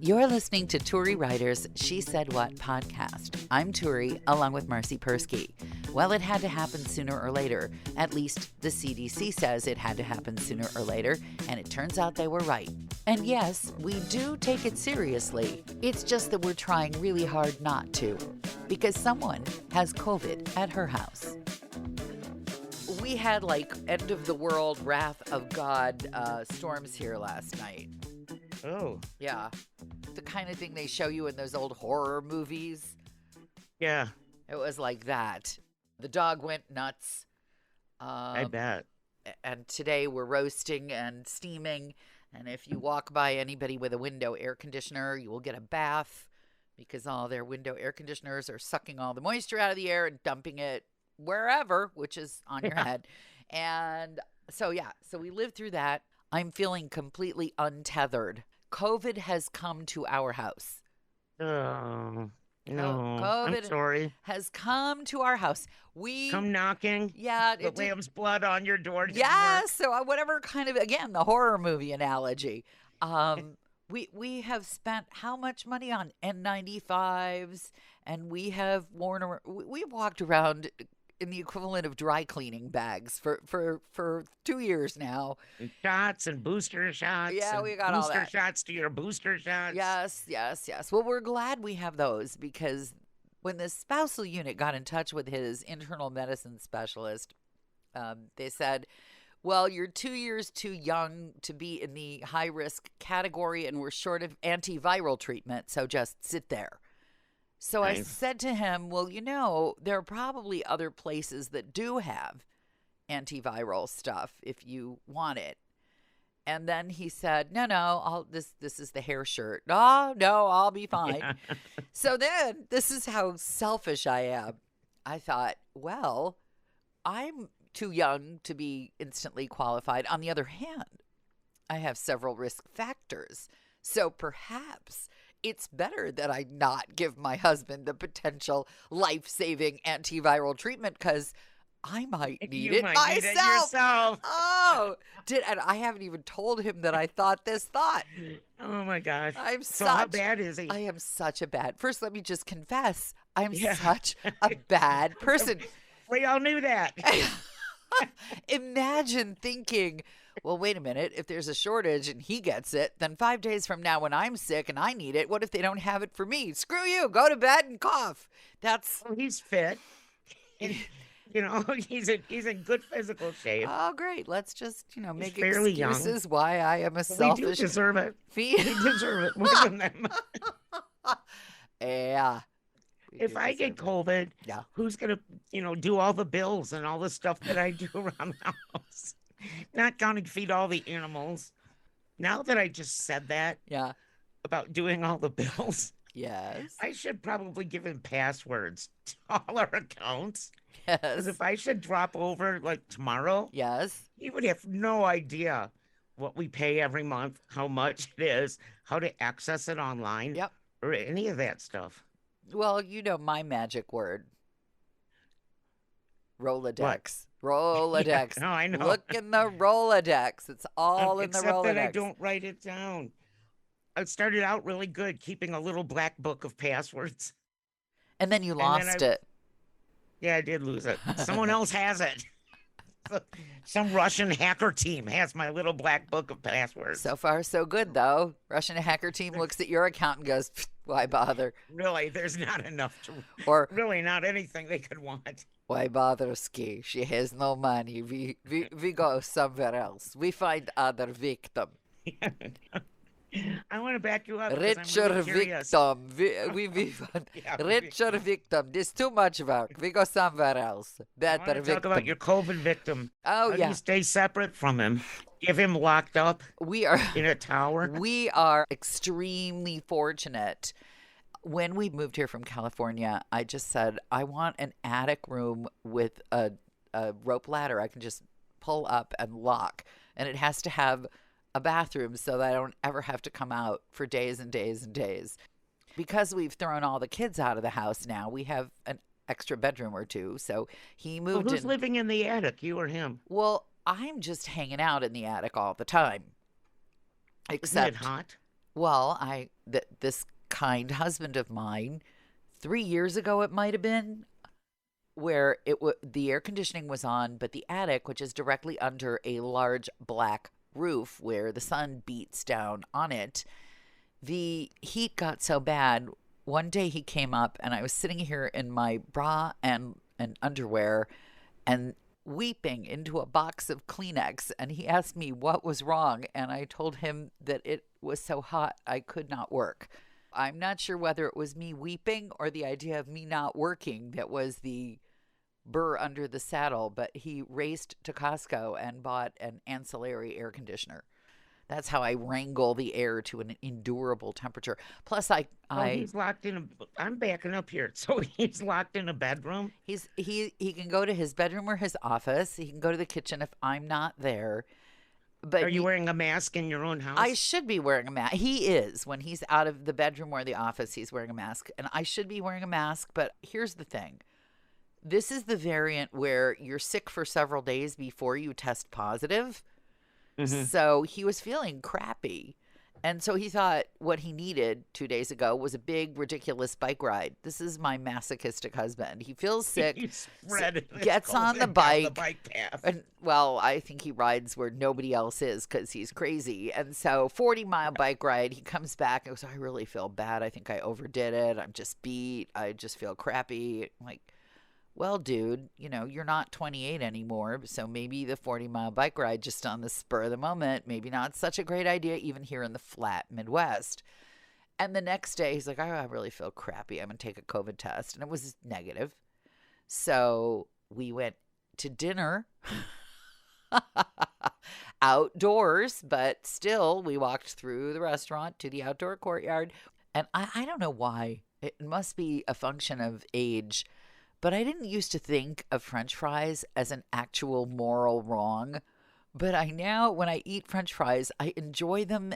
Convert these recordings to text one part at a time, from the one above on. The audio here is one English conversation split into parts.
You're listening to Turi Ryder's She Said What podcast. I'm Turi, along with Marci Persky. Well, it had to happen sooner or later. At least the CDC says it had to happen sooner or later, and it turns out they were right. And yes, we do take it seriously. It's just that we're trying really hard not to, because someone has COVID at her house. We had like end of the world, wrath of God storms here last night. Oh. Yeah. The kind of thing they show you in those old horror movies. Yeah. It was like that. The dog went nuts. I bet. And today we're roasting and steaming. And if you walk by anybody with a window air conditioner, you will get a bath because all their window air conditioners are sucking all the moisture out of the air and dumping it wherever, which is on your head. And so we lived through that. I'm feeling completely untethered. COVID has come to our house. Oh, no. COVID I'm sorry. has come to our house. Come knocking. Yeah. The lamb's blood on your door. Yeah. So whatever kind of, again, the horror movie analogy. We have spent how much money on N95s, and we have we've walked around in the equivalent of dry cleaning bags for 2 years now. And shots and booster shots. Yeah, we got all that. Booster shots to your booster shots. Yes. Well, we're glad we have those because when the spousal unit got in touch with his internal medicine specialist, they said, well, you're 2 years too young to be in the high-risk category, and we're short of antiviral treatment, so just sit there. So nice. I said to him, well, there are probably other places that do have antiviral stuff if you want it. And then he said, no, this is the hair shirt. Oh, no, I'll be fine. So then this is how selfish I am. I thought, well, I'm too young to be instantly qualified. On the other hand, I have several risk factors. So perhaps it's better that I not give my husband the potential life-saving antiviral treatment because I might need it myself. Need it yourself. Oh, and I haven't even told him that I thought this thought. Oh my gosh! So how bad is he? I am such a bad. First, let me just confess, I'm such a bad person. We all knew that. Imagine thinking, well, wait a minute. If there's a shortage and he gets it, then 5 days from now when I'm sick and I need it, what if they don't have it for me? Screw you. Go to bed and cough. He's fit. And, he's in good physical shape. Oh, great. Let's just, make fairly excuses young. Why I am a selfish. We do deserve it. We deserve it more than them. Yeah. If I get COVID, who's going to, do all the bills and all the stuff that I do around the house? Not counting feed all the animals. Now that I just said that about doing all the bills, I should probably give him passwords to all our accounts. Yes. Because if I should drop over like tomorrow, he would have no idea what we pay every month, how much it is, how to access it online, or any of that stuff. Well, my magic word. Rolodex. What? Rolodex. No, I know. Look in the Rolodex. It's all in the Rolodex. Except that I don't write it down. I started out really good, keeping a little black book of passwords. And then you lost it. Yeah, I did lose it. Someone else has it. Some Russian hacker team has my little black book of passwords. So far, so good, though. Russian hacker team looks at your account and goes, why bother? Really, there's not enough to... Or really not anything they could want. Why bother, Ski? She has no money. We go somewhere else. We find other victim. I want to back you up. Richer really victim. We richer victim. There's too much work. We go somewhere else. Better victim. Talk about your COVID victim. Oh, How do you stay separate from him? Give him locked up in a tower? We are extremely fortunate. When we moved here from California, I just said, I want an attic room with a rope ladder I can just pull up and lock. And it has to have a bathroom so that I don't ever have to come out for days and days and days. Because we've thrown all the kids out of the house now, we have an extra bedroom or two. So he moved Who's living in the attic, you or him? Well, I'm just hanging out in the attic all the time. Isn't it hot? Well, this kind husband of mine, 3 years ago it might have been, where the air conditioning was on, but the attic, which is directly under a large black roof where the sun beats down on it, the heat got so bad. One day he came up and I was sitting here in my bra and underwear and weeping into a box of Kleenex, and he asked me what was wrong, and I told him that it was so hot I could not work. I'm not sure whether it was me weeping or the idea of me not working that was the burr under the saddle, but he raced to Costco and bought an ancillary air conditioner. That's how I wrangle the air to an endurable temperature. Plus, he's locked in. I'm backing up here. So he's locked in a bedroom. He can go to his bedroom or his office. He can go to the kitchen if I'm not there. But are you wearing a mask in your own house? I should be wearing a mask. He is. When he's out of the bedroom or the office, he's wearing a mask. And I should be wearing a mask. But here's the thing. This is the variant where you're sick for several days before you test positive. Mm-hmm. So he was feeling crappy. And so he thought what he needed 2 days ago was a big, ridiculous bike ride. This is my masochistic husband. He feels sick, gets on the bike path. And, well, I think he rides where nobody else is because he's crazy. And so 40-mile bike ride, he comes back and goes, I really feel bad. I think I overdid it. I'm just beat. I just feel crappy. I'm like, well, dude, you're not 28 anymore, so maybe the 40-mile bike ride just on the spur of the moment, maybe not such a great idea even here in the flat Midwest. And the next day, he's like, I really feel crappy. I'm going to take a COVID test. And it was negative. So we went to dinner outdoors, but still we walked through the restaurant to the outdoor courtyard. And I don't know why. It must be a function of age. But I didn't used to think of French fries as an actual moral wrong. But I now, when I eat French fries, I enjoy them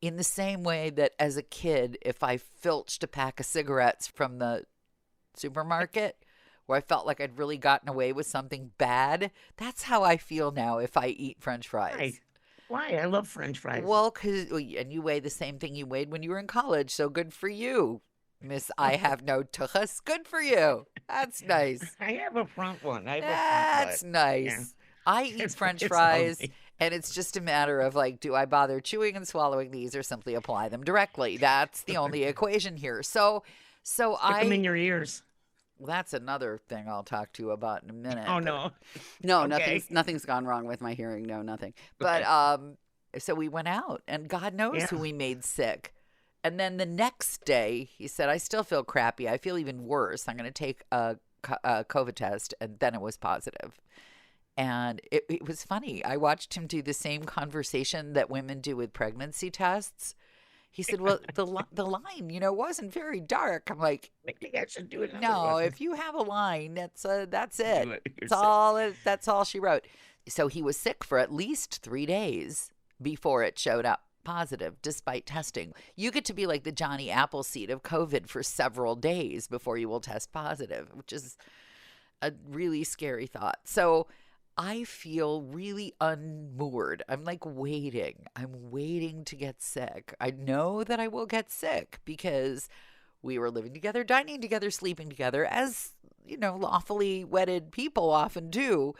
in the same way that as a kid, if I filched a pack of cigarettes from the supermarket, where I felt like I'd really gotten away with something bad, that's how I feel now if I eat French fries. Why? I love French fries. Well, and you weigh the same thing you weighed when you were in college, so good for you. Miss, I have no tuchus. Good for you. That's nice. I have a front one. That's nice. Yeah. I eat French fries, and it's just a matter of do I bother chewing and swallowing these or simply apply them directly? That's the only equation here. So Stick them in your ears. Well, that's another thing I'll talk to you about in a minute. Oh, no. No, okay. Nothing's gone wrong with my hearing. No, nothing. But so we went out, and God knows who we made sick. And then the next day, he said, I still feel crappy. I feel even worse. I'm going to take a COVID test. And then it was positive. And it was funny. I watched him do the same conversation that women do with pregnancy tests. He said, well, the line, wasn't very dark. I'm like, maybe I should do it. No, if you have a line, that's it. That's all she wrote. So he was sick for at least 3 days before it showed up positive, despite testing. You get to be like the Johnny Appleseed of COVID for several days before you will test positive, which is a really scary thought. So I feel really unmoored. I'm waiting. I'm waiting to get sick. I know that I will get sick because we were living together, dining together, sleeping together, as, lawfully wedded people often do.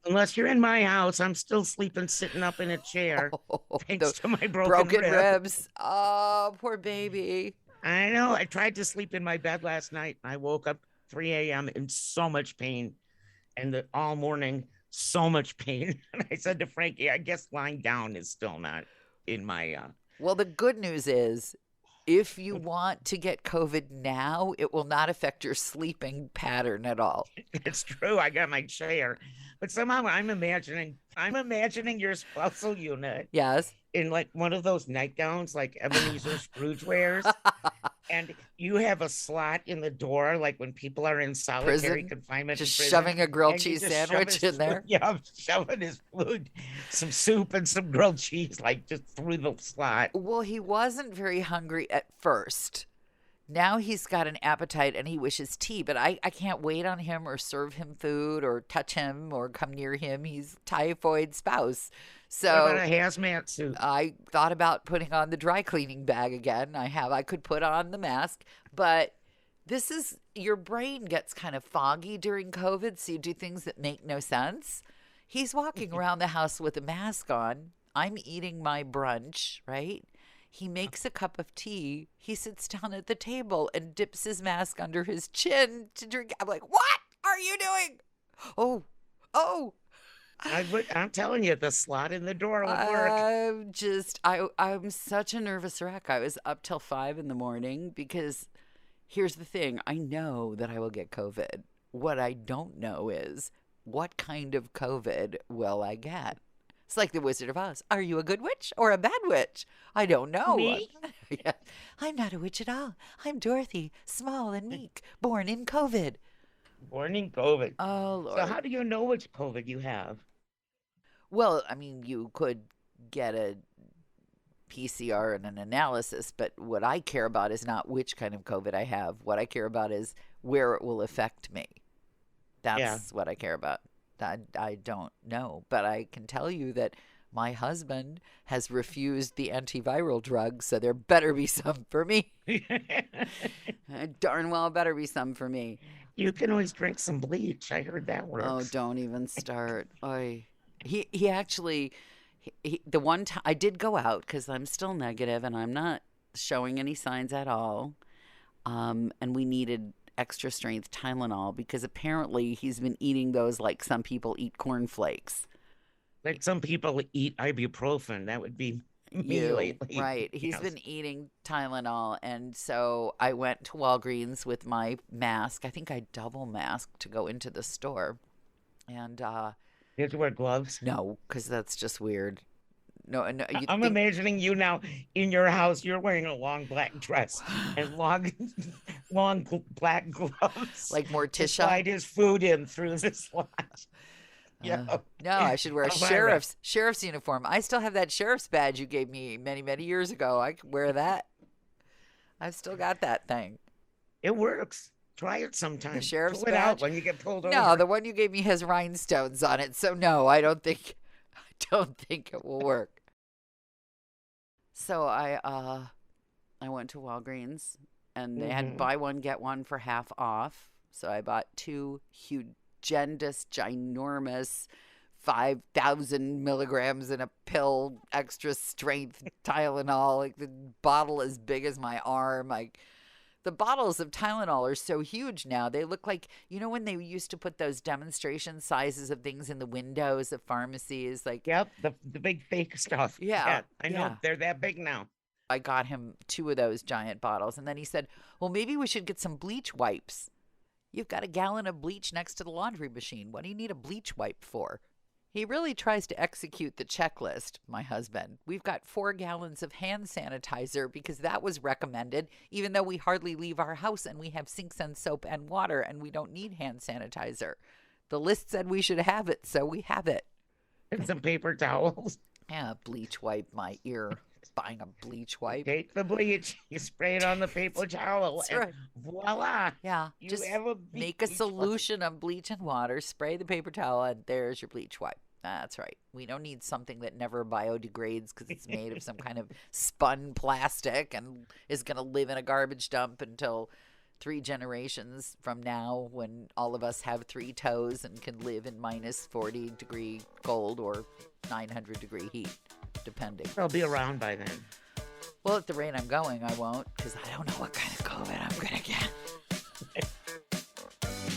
Unless you're in my house, I'm still sleeping sitting up in a chair. Thanks to my broken ribs. Oh, poor baby. I know. I tried to sleep in my bed last night. I woke up 3 a.m. in so much pain. And all morning, so much pain. And I said to Frankie, I guess lying down is still not in my... Well, the good news is, if you want to get COVID now, it will not affect your sleeping pattern at all. It's true. I got my chair. But somehow I'm imagining your spousal unit. Yes. In one of those nightgowns like Ebenezer Scrooge wears. And you have a slot in the door, when people are in solitary confinement. Just shoving a grilled cheese sandwich in there. Yeah, shoving his food, some soup and some grilled cheese, just through the slot. Well, he wasn't very hungry at first. Now he's got an appetite and he wishes tea, but I can't wait on him or serve him food or touch him or come near him. He's typhoid spouse. So what about a hazmat suit? I thought about putting on the dry cleaning bag again. I could put on the mask, but this is, your brain gets kind of foggy during COVID, so you do things that make no sense. He's walking around the house with a mask on. I'm eating my brunch, right? He makes a cup of tea. He sits down at the table and dips his mask under his chin to drink. I'm like, what are you doing? Oh. I'm telling you, the slot in the door would work. I'm such a nervous wreck. I was up till 5 a.m. because here's the thing. I know that I will get COVID. What I don't know is what kind of COVID will I get? It's like the Wizard of Oz. Are you a good witch or a bad witch? I don't know. Me? Yeah. I'm not a witch at all. I'm Dorothy, small and meek, born in COVID. Born in COVID. Oh, Lord. So how do you know which COVID you have? Well, I mean, you could get a PCR and an analysis, but what I care about is not which kind of COVID I have. What I care about is where it will affect me. That's what I care about. I don't know, but I can tell you that my husband has refused the antiviral drug, so there better be some for me. Darn well better be some for me. You can always drink some bleach. I heard that works. Oh, don't even start. He actually, the one time I did go out because I'm still negative and I'm not showing any signs at all, and we needed extra strength Tylenol because apparently he's been eating those like some people eat cornflakes. Like some people eat ibuprofen. That would be me lately. Right. He's been eating Tylenol. And so I went to Walgreens with my mask. I think I double masked to go into the store. And you have to wear gloves? No, because that's just weird. No, I'm imagining you now in your house. You're wearing a long black dress and long black gloves, like Morticia. To slide his food in through the slot. No, I should wear a sheriff's uniform. I still have that sheriff's badge you gave me many, many years ago. I could wear that. I've still got that thing. It works. Try it sometime. The sheriff's badge? Out when you get pulled over. No, the one you gave me has rhinestones on it. So no, I don't think it will work. So I went to Walgreens and they had buy one get one for half off. So I bought 2 hugendous, ginormous 5,000 milligrams in a pill, extra strength Tylenol, like the bottle as big as my arm. Like the bottles of Tylenol are so huge now. They look like, when they used to put those demonstration sizes of things in the windows of pharmacies, like the big fake stuff. Yeah, I know they're that big now. I got him 2 of those giant bottles, and then he said, "Well, maybe we should get some bleach wipes. You've got a gallon of bleach next to the laundry machine. What do you need a bleach wipe for?" He really tries to execute the checklist, my husband. We've got 4 gallons of hand sanitizer because that was recommended, even though we hardly leave our house and we have sinks and soap and water and we don't need hand sanitizer. The list said we should have it, so we have it. And some paper towels. Yeah, bleach wipe my ear. Buying a bleach wipe. Take the bleach, you spray it on the paper towel, That's and right. voila. Yeah, just make a solution of bleach and water, spray the paper towel, and there's your bleach wipe. That's right. We don't need something that never biodegrades because it's made of some kind of spun plastic and is going to live in a garbage dump until 3 generations from now when all of us have 3 toes and can live in minus 40 degree cold or 900 degree heat, depending. I'll be around by then. Well, at the rate I'm going, I won't because I don't know what kind of COVID I'm going to get.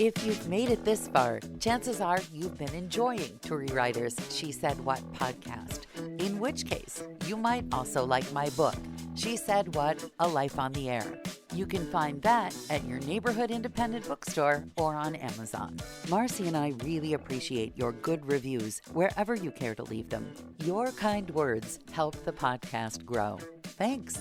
If you've made it this far, chances are you've been enjoying Turi Ryder's She Said What podcast, in which case you might also like my book, She Said What, A Life on the Air. You can find that at your neighborhood independent bookstore or on Amazon. Marci and I really appreciate your good reviews wherever you care to leave them. Your kind words help the podcast grow. Thanks.